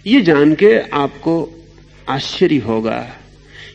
ये जान के आपको आश्चर्य होगा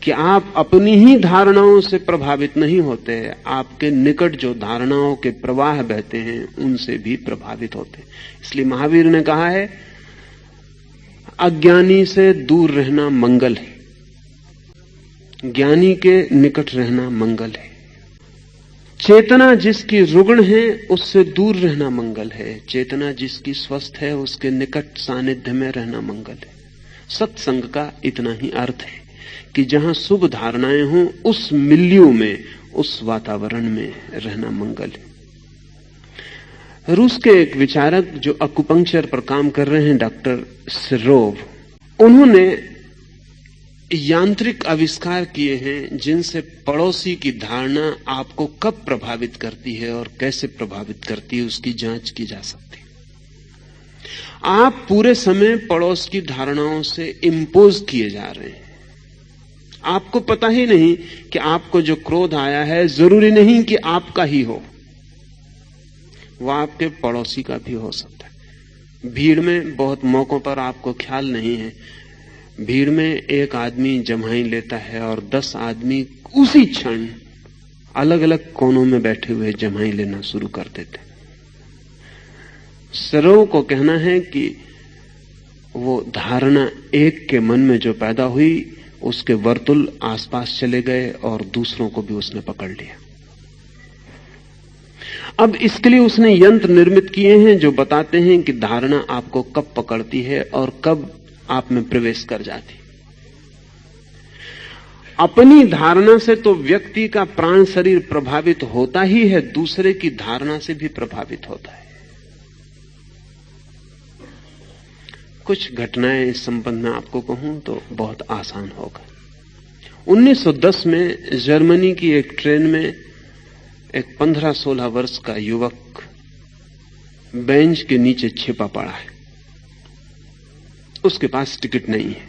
कि आप अपनी ही धारणाओं से प्रभावित नहीं होते, आपके निकट जो धारणाओं के प्रवाह बहते हैं उनसे भी प्रभावित होते हैं। इसलिए महावीर ने कहा है, अज्ञानी से दूर रहना मंगल है, ज्ञानी के निकट रहना मंगल है। चेतना जिसकी रुग्ण है उससे दूर रहना मंगल है, चेतना जिसकी स्वस्थ है उसके निकट सानिध्य में रहना मंगल है। सत्संग का इतना ही अर्थ है कि जहां शुभ धारणाएं हों उस मिल्यू में, उस वातावरण में रहना मंगल है। रूस के एक विचारक जो अकुपंक्चर पर काम कर रहे हैं, डॉक्टर सिरोव, उन्होंने यांत्रिक आविष्कार किए हैं जिनसे पड़ोसी की धारणा आपको कब प्रभावित करती है और कैसे प्रभावित करती है उसकी जांच की जा सकती है। आप पूरे समय पड़ोस की धारणाओं से इंपोज किए जा रहे हैं, आपको पता ही नहीं कि आपको जो क्रोध आया है जरूरी नहीं कि आपका ही हो, वह आपके पड़ोसी का भी हो सकता है। भीड़ में बहुत मौकों पर आपको ख्याल नहीं है, भीड़ में एक आदमी जम्हाई लेता है और 10 आदमी उसी क्षण अलग अलग कोनों में बैठे हुए जम्हाई लेना शुरू कर देते। सरों को कहना है कि वो धारणा एक के मन में जो पैदा हुई उसके वर्तुल आसपास चले गए और दूसरों को भी उसने पकड़ लिया। अब इसके लिए उसने यंत्र निर्मित किए हैं जो बताते हैं कि धारणा आपको कब पकड़ती है और कब आप में प्रवेश कर जाती। अपनी धारणा से तो व्यक्ति का प्राण शरीर प्रभावित होता ही है, दूसरे की धारणा से भी प्रभावित होता है। कुछ घटनाएं इस संबंध में आपको कहूं तो बहुत आसान होगा। 1910 में जर्मनी की एक ट्रेन में एक 15-16 वर्ष का युवक बेंच के नीचे छिपा पड़ा है, उसके पास टिकट नहीं है,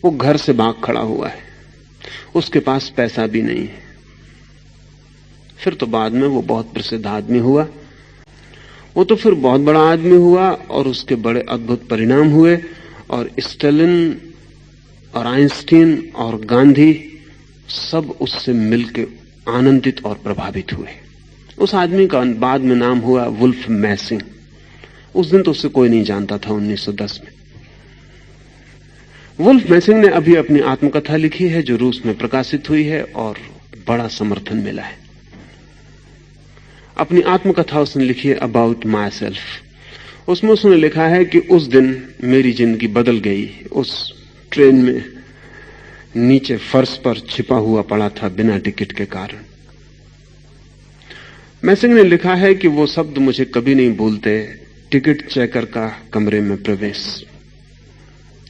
वो घर से भाग खड़ा हुआ है, उसके पास पैसा भी नहीं है। फिर तो बाद में वो बहुत प्रसिद्ध आदमी हुआ, वो तो फिर बहुत बड़ा आदमी हुआ और उसके बड़े अद्भुत परिणाम हुए और स्टालिन और आइंस्टीन और गांधी सब उससे मिलकर आनंदित और प्रभावित हुए। उस आदमी का बाद में नाम हुआ वुल्फ मैसिंग। उस दिन तो उससे कोई नहीं जानता था 1910 में। वुल्फ मैसिंग ने अभी अपनी आत्मकथा लिखी है जो रूस में प्रकाशित हुई है और बड़ा समर्थन मिला है। अपनी आत्मकथा उसने लिखी है अबाउट माई सेल्फ। उसमें उसने लिखा है कि उस दिन मेरी जिंदगी बदल गई। उस ट्रेन में नीचे फर्श पर छिपा हुआ पड़ा था बिना टिकट के कारण। मैसिंग ने लिखा है कि वो शब्द मुझे कभी नहीं भूलते, टिकट चेकर का कमरे में प्रवेश,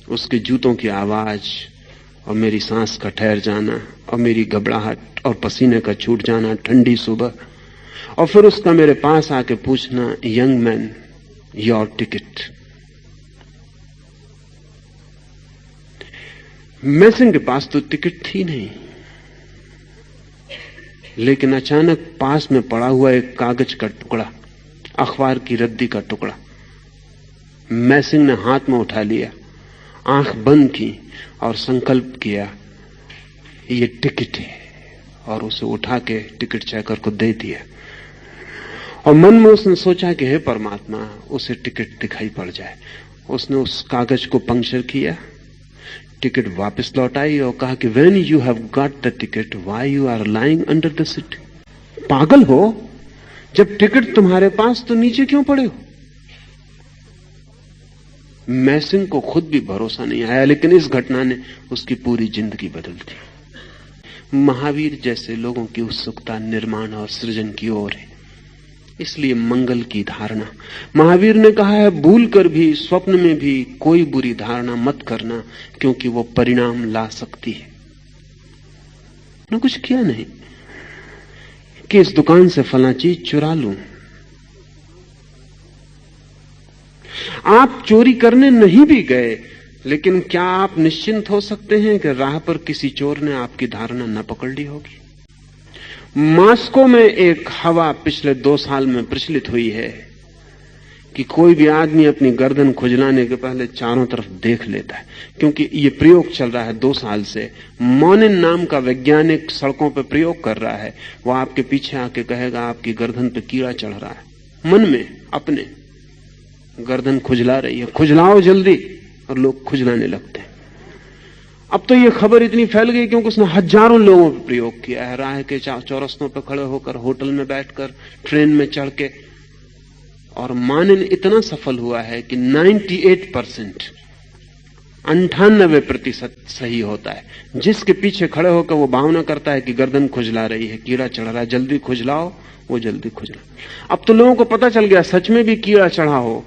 उसके जूतों की आवाज और मेरी सांस का ठहर जाना और मेरी घबराहट और पसीने का छूट जाना ठंडी सुबह, और फिर उसका मेरे पास आके पूछना, यंग मैन योर टिकट। मैसिंग के पास तो टिकट थी नहीं, लेकिन अचानक पास में पड़ा हुआ एक कागज का टुकड़ा, अखबार की रद्दी का टुकड़ा मैसिंग ने हाथ में उठा लिया, आंख बंद की और संकल्प किया ये टिकट है, और उसे उठा के टिकट चेकर को दे दिया। और मन में उसने सोचा कि हे परमात्मा, उसे टिकट दिखाई पड़ जाए। उसने उस कागज को पंक्चर किया, टिकट वापस लौटाई और कहा कि when you have got the ticket why you are lying under the seat. पागल हो, जब टिकट तुम्हारे पास तो नीचे क्यों पड़े हो। मैसिंग को खुद भी भरोसा नहीं आया, लेकिन इस घटना ने उसकी पूरी जिंदगी बदल दी। महावीर जैसे लोगों की उत्सुकता निर्माण और सृजन की ओर है, इसलिए मंगल की धारणा। महावीर ने कहा है, भूल कर भी स्वप्न में भी कोई बुरी धारणा मत करना, क्योंकि वो परिणाम ला सकती है। मैं कुछ किया नहीं कि इस दुकान से फला चीज चुरा लूं। आप चोरी करने नहीं भी गए, लेकिन क्या आप निश्चिंत हो सकते हैं कि राह पर किसी चोर ने आपकी धारणा न पकड़ ली होगी। मॉस्को में एक हवा पिछले 2 साल में प्रचलित हुई है कि कोई भी आदमी अपनी गर्दन खुजलाने के पहले चारों तरफ देख लेता है, क्योंकि ये प्रयोग चल रहा है 2 साल से। मोनिन नाम का वैज्ञानिक सड़कों पर प्रयोग कर रहा है। वो आपके पीछे आके कहेगा आपकी गर्दन पे कीड़ा चढ़ रहा है, मन में अपने गर्दन खुजला रही है, खुजलाओ जल्दी, और लोग खुजलाने लगते हैं। अब तो ये खबर इतनी फैल गई क्योंकि उसने हजारों लोगों पर प्रयोग किया है, राह के चौरस्तों पर खड़े होकर, होटल में बैठकर, ट्रेन में चढ़ के। और मानन इतना सफल हुआ है कि 98%, 98% सही होता है। जिसके पीछे खड़े होकर वो भावना करता है कि गर्दन खुजला रही है, कीड़ा चढ़ रहा है, जल्दी खुजलाओ, वो जल्दी खुजला। अब तो लोगों को पता चल गया सच में भी कीड़ा चढ़ा हो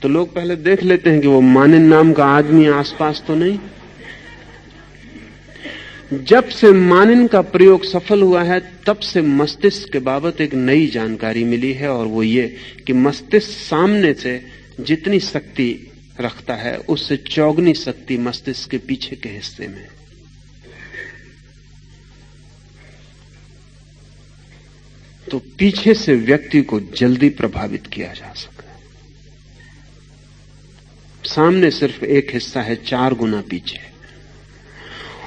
तो लोग पहले देख लेते हैं कि वो मानन नाम का आदमी आसपास तो नहीं। जब से मानन का प्रयोग सफल हुआ है तब से मस्तिष्क के बाबत एक नई जानकारी मिली है, और वो ये कि मस्तिष्क सामने से जितनी शक्ति रखता है उससे चौगुनी शक्ति मस्तिष्क के पीछे के हिस्से में। तो पीछे से व्यक्ति को जल्दी प्रभावित किया जा सकता है। सामने सिर्फ एक हिस्सा है, 4 गुना पीछे।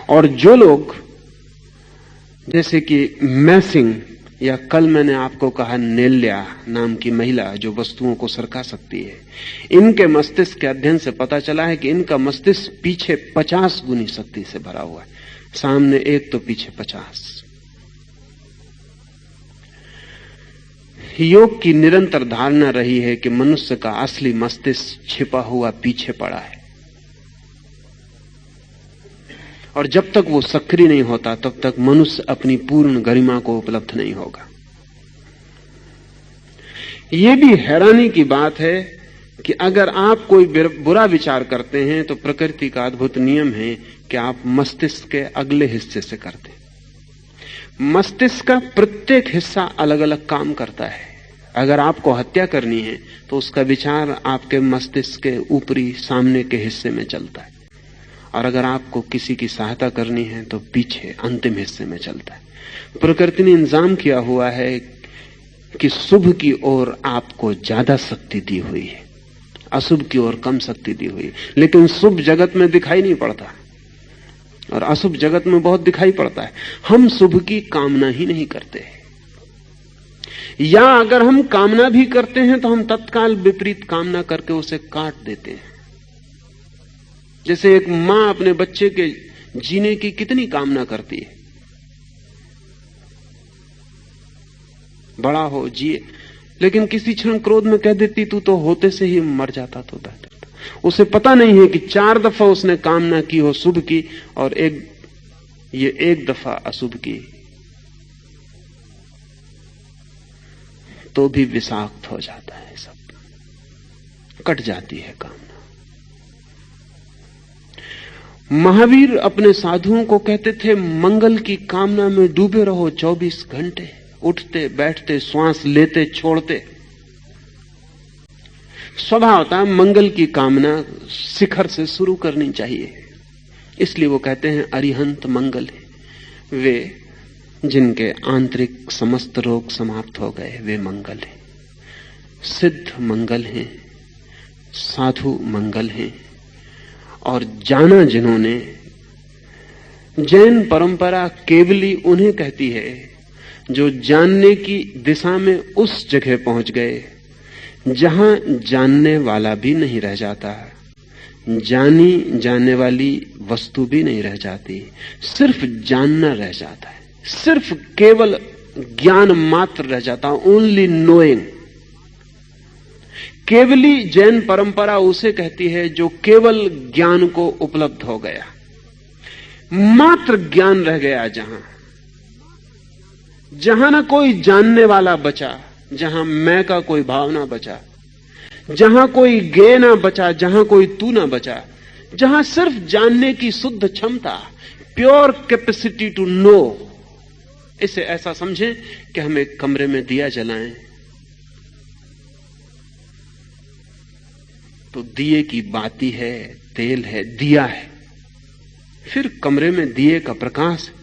और जो लोग, जैसे कि मैसिंग, या कल मैंने आपको कहा नेल्या नाम की महिला जो वस्तुओं को सरका सकती है, इनके मस्तिष्क के अध्ययन से पता चला है कि इनका मस्तिष्क पीछे 50 गुनी शक्ति से भरा हुआ है, सामने 1 तो पीछे 50। योग की निरंतर धारणा रही है कि मनुष्य का असली मस्तिष्क छिपा हुआ पीछे पड़ा है, और जब तक वो सक्रिय नहीं होता तब तक मनुष्य अपनी पूर्ण गरिमा को उपलब्ध नहीं होगा। यह भी हैरानी की बात है कि अगर आप कोई बुरा विचार करते हैं तो प्रकृति का अद्भुत नियम है कि आप मस्तिष्क के अगले हिस्से से करते हैं। मस्तिष्क का प्रत्येक हिस्सा अलग अलग काम करता है। अगर आपको हत्या करनी है तो उसका विचार आपके मस्तिष्क के ऊपरी सामने के हिस्से में चलता है, और अगर आपको किसी की सहायता करनी है तो पीछे अंतिम हिस्से में चलता है। प्रकृति ने इंतजाम किया हुआ है कि शुभ की ओर आपको ज्यादा शक्ति दी हुई है, अशुभ की ओर कम शक्ति दी हुई है। लेकिन शुभ जगत में दिखाई नहीं पड़ता और अशुभ जगत में बहुत दिखाई पड़ता है। हम शुभ की कामना ही नहीं करते, या अगर हम कामना भी करते हैं तो हम तत्काल विपरीत कामना करके उसे काट देते हैं। जैसे एक मां अपने बच्चे के जीने की कितनी कामना करती है, बड़ा हो, जिए, लेकिन किसी क्षण क्रोध में कह देती तू तो होते से ही मर जाता तो बेहतर था। उसे पता नहीं है कि 4 दफा उसने कामना की हो शुभ की और ये एक दफा अशुभ की, तो भी विषाक्त हो जाता है, सब कट जाती है कामना। महावीर अपने साधुओं को कहते थे मंगल की कामना में डूबे रहो 24 घंटे, उठते बैठते, श्वास लेते छोड़ते। स्वभावतः मंगल की कामना शिखर से शुरू करनी चाहिए, इसलिए वो कहते हैं अरिहंत मंगल है। वे जिनके आंतरिक समस्त रोग समाप्त हो गए वे मंगल हैं, सिद्ध मंगल हैं, साधु मंगल हैं। और जाना जिन्होंने, जैन परंपरा केवली उन्हें कहती है जो जानने की दिशा में उस जगह पहुंच गए जहां जानने वाला भी नहीं रह जाता, जानी जाने वाली वस्तु भी नहीं रह जाती, सिर्फ जानना रह जाता है, सिर्फ केवल ज्ञान मात्र रह जाता, ओनली नोइंग। केवली जैन परंपरा उसे कहती है जो केवल ज्ञान को उपलब्ध हो गया, मात्र ज्ञान रह गया, जहां ना कोई जानने वाला बचा, जहां मैं का कोई भाव ना बचा, जहां कोई गे ना बचा, जहां कोई तू ना बचा, जहां सिर्फ जानने की शुद्ध क्षमता, प्योर कैपेसिटी टू नो। इसे ऐसा समझें कि हम एक कमरे में दिया जलाएं तो दिए की बाती है, तेल है, दिया है, फिर कमरे में दिए का प्रकाश है,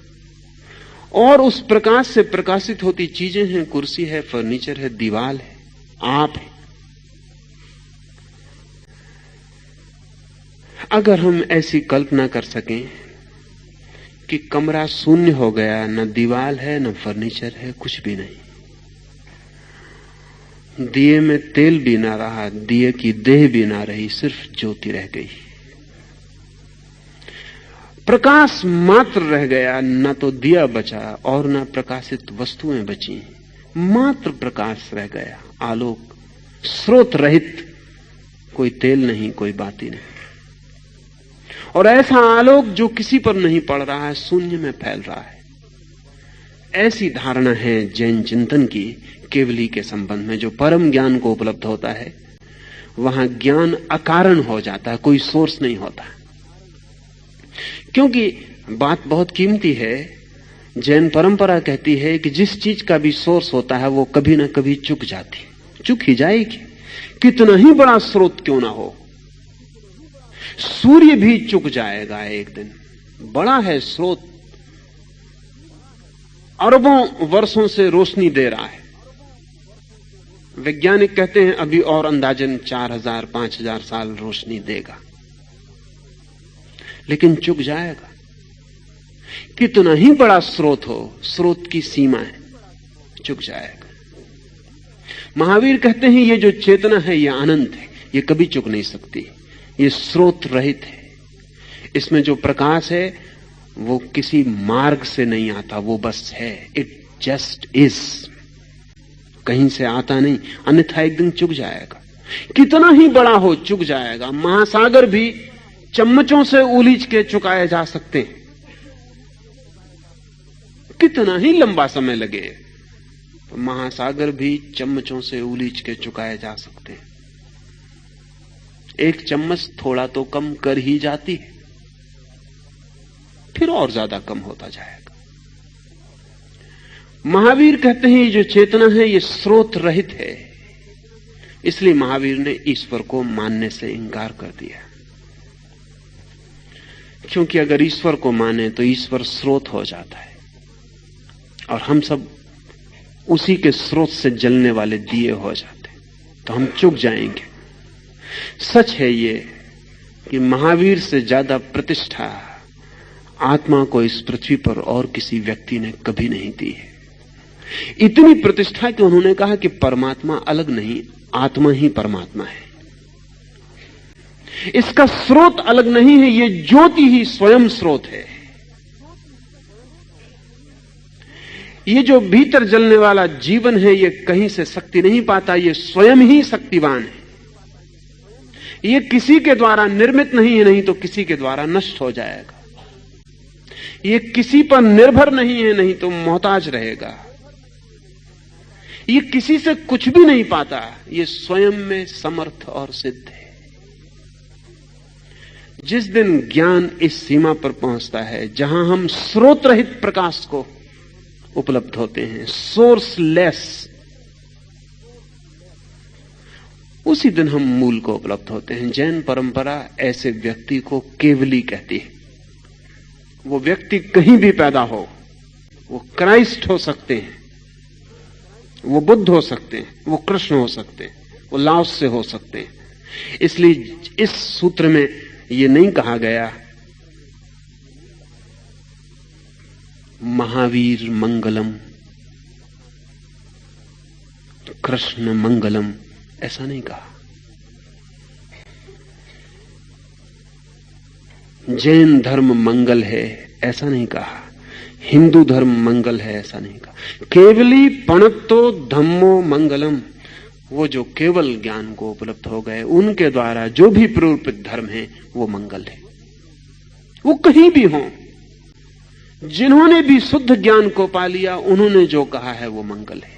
और उस प्रकाश से प्रकाशित होती चीजें हैं, कुर्सी है, फर्नीचर है, दीवार है, आप है। अगर हम ऐसी कल्पना कर सकें कि कमरा शून्य हो गया, न दीवार है न फर्नीचर है, कुछ भी नहीं, दिए में तेल भी ना रहा, दिए की देह भी ना रही, सिर्फ ज्योति रह गई, प्रकाश मात्र रह गया, न तो दिया बचा और न प्रकाशित वस्तुएं बची, मात्र प्रकाश रह गया, आलोक, स्रोत रहित, कोई तेल नहीं, कोई बाती नहीं। और ऐसा आलोक जो किसी पर नहीं पड़ रहा है, शून्य में फैल रहा है। ऐसी धारणा है जैन चिंतन की केवली के संबंध में। जो परम ज्ञान को उपलब्ध होता है वहां ज्ञान अकारण हो जाता है, कोई सोर्स नहीं होता। क्योंकि बात बहुत कीमती है। जैन परंपरा कहती है कि जिस चीज का भी सोर्स होता है वो कभी ना कभी चुक जाती, चुक ही जाएगी, कितना ही बड़ा स्रोत क्यों ना हो। सूर्य भी चुक जाएगा एक दिन, बड़ा है स्रोत, अरबों वर्षों से रोशनी दे रहा है। वैज्ञानिक कहते हैं अभी और अंदाजन 4000 5000 साल रोशनी देगा, लेकिन चुक जाएगा। कितना ही बड़ा स्रोत हो, स्रोत की सीमा है, चुक जाएगा। महावीर कहते हैं ये जो चेतना है ये अनंत है, ये कभी चुक नहीं सकती, ये स्रोत रहित है। इसमें जो प्रकाश है वो किसी मार्ग से नहीं आता, वो बस है, इट जस्ट इज, कहीं से आता नहीं, अन्यथा एक दिन चुक जाएगा। कितना ही बड़ा हो चुक जाएगा। महासागर भी चम्मचों से उलीझ के चुकाए जा सकते हैं, कितना ही लंबा समय लगे, तो महासागर भी चम्मचों से उलीझ के चुकाए जा सकते हैं। एक चम्मच थोड़ा तो कम कर ही जाती है, फिर और ज्यादा कम होता जाएगा। महावीर कहते हैं ये जो चेतना है ये स्रोत रहित है, इसलिए महावीर ने ईश्वर को मानने से इंकार कर दिया। क्योंकि अगर ईश्वर को माने तो ईश्वर स्रोत हो जाता है और हम सब उसी के स्रोत से जलने वाले दिए हो जाते, तो हम चुक जाएंगे। सच है ये कि महावीर से ज्यादा प्रतिष्ठा आत्मा को इस पृथ्वी पर और किसी व्यक्ति ने कभी नहीं दी है। इतनी प्रतिष्ठा कि उन्होंने कहा कि परमात्मा अलग नहीं, आत्मा ही परमात्मा है, इसका स्रोत अलग नहीं है, ये ज्योति ही स्वयं स्रोत है। ये जो भीतर जलने वाला जीवन है ये कहीं से शक्ति नहीं पाता, ये स्वयं ही शक्तिवान है। ये किसी के द्वारा निर्मित नहीं है, नहीं तो किसी के द्वारा नष्ट हो जाएगा। ये किसी पर निर्भर नहीं है, नहीं तो मोहताज रहेगा। ये किसी से कुछ भी नहीं पाता, ये स्वयं में समर्थ और सिद्ध है। जिस दिन ज्ञान इस सीमा पर पहुंचता है जहां हम स्रोत रहित प्रकाश को उपलब्ध होते हैं, सोर्सलेस, उसी दिन हम मूल को उपलब्ध होते हैं। जैन परंपरा ऐसे व्यक्ति को केवली कहती है। वो व्यक्ति कहीं भी पैदा हो, वो क्राइस्ट हो सकते हैं, वो बुद्ध हो सकते हैं, वो कृष्ण हो सकते हैं, वो लाओस से हो सकते हैं। इसलिए इस सूत्र में ये नहीं कहा गया महावीर मंगलम, कृष्ण मंगलम, ऐसा नहीं कहा। जैन धर्म मंगल है ऐसा नहीं कहा, हिंदू धर्म मंगल है ऐसा नहीं कहा। केवली पणत्तो धम्मो मंगलम, वो जो केवल ज्ञान को उपलब्ध हो गए उनके द्वारा जो भी प्ररूपित धर्म है वो मंगल है। वो कहीं भी हों, जिन्होंने भी शुद्ध ज्ञान को पा लिया उन्होंने जो कहा है वो मंगल है।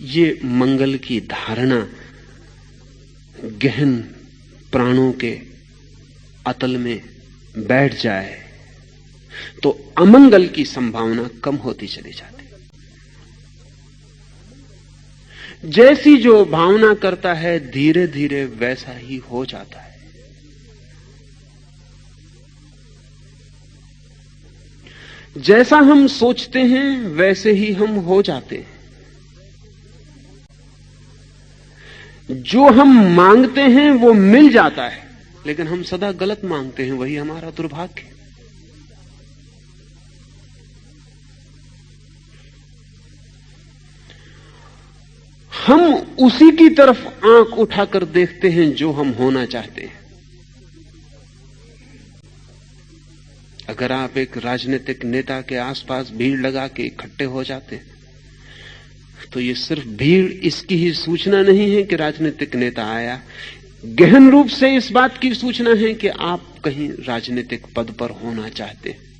ये मंगल की धारणा गहन प्राणों के अतल में बैठ जाए तो अमंगल की संभावना कम होती चली जाती। जैसी जो भावना करता है धीरे धीरे वैसा ही हो जाता है। जैसा हम सोचते हैं वैसे ही हम हो जाते हैं। जो हम मांगते हैं वो मिल जाता है, लेकिन हम सदा गलत मांगते हैं, वही हमारा दुर्भाग्य। हम उसी की तरफ आंख उठाकर देखते हैं जो हम होना चाहते हैं। अगर आप एक राजनीतिक नेता के आसपास भीड़ लगा के इकट्ठे हो जाते हैं, तो ये सिर्फ भीड़ इसकी ही सूचना नहीं है कि राजनीतिक नेता आया, गहन रूप से इस बात की सूचना है कि आप कहीं राजनीतिक पद पर होना चाहते हैं।